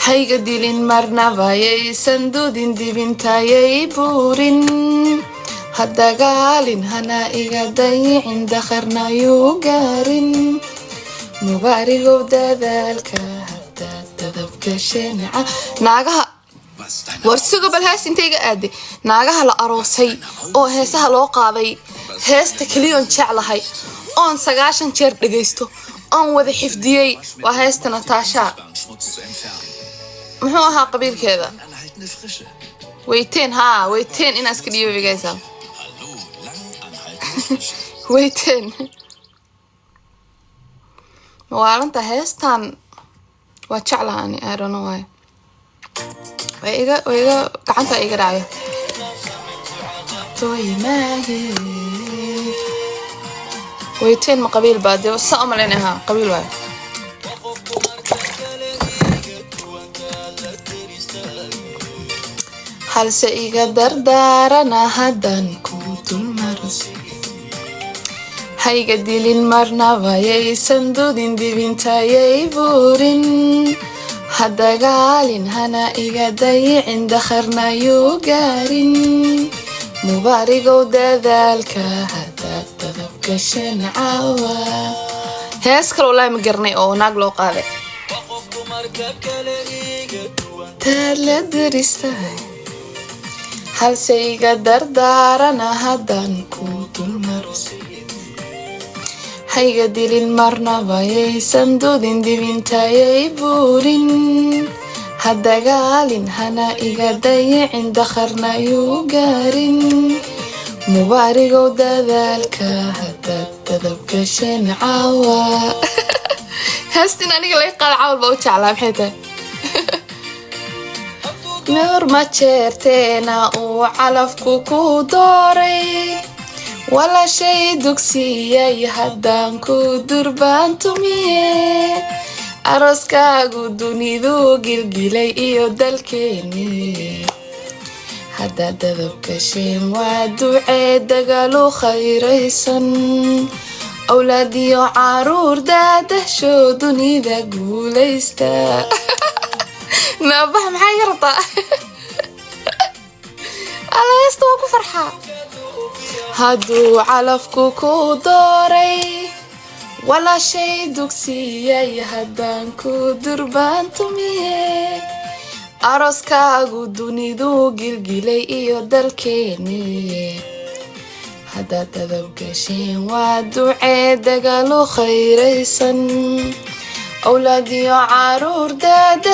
hayga dilin marnaba yaysan dudin dibintayay buurin hadagaalin hana iga dayicin dakharnayuu gaarin mubaarigow dadaalka haddaad dadabgashe naagaha warsigo bal hees intayga aaday naagaha la aroosay oo heesaha loo qaaday heesta kaliyoon jeclahay oon 9 jeer dhagaysto oon wada xifdiyey waa heesta Natasha muxuu ahaa qabiilkeeda weyteen in aska dhiibo bigaysa weyteen mawaalanta heestan waa jeclaani I don't know why ويجا كعنت إيجا رعية توي ماهي ويتين مقابيل بعد وصام لينها قبيل واحد هل سيجا دردارنا هدان كوت المرسي هيجا ديلين مرنا وياي سندودين دي بنتاي بورين hadagaalin hana iga dayicin dakharnayuu gaarin mubaarigow dadaalka haddaad dadabgashen caawa hees kale walaahi ma garanay oo naag loo qaaday taad la daristahay halse iga dardaarana haddaan ku dulmarsi hayga dilin marnaba yaysan dudin dibintayay buurin hadagaalin hana iga dayicin dakharnayuu gaarin mubaarigow dadaalka haddaad dadabgashen caawa heestin aniga laga qaada caawal baa u jeclaa maxay tahay meer ma jeerteena uu calafku ku dooray wala shay dugsiyay haddaan ku durbaantumiye aroskaagu dunidu gilgilay iyo dalkeeni haddaad dadabgasheen waa ducee dagalu khayraysan awlaadiyo caruur daadasho dunida guulaysta naabax maxay yartaa alaysta waa ku farxaa hadduu calafku ku dooray wala shay dugsiyay haddaan ku durbaantumiye aroskaagu dunidu gilgilay iyo dalkeeni haddaad dadabgasheen waa ducee dagalu khayraysan awlaadiyo caruur daada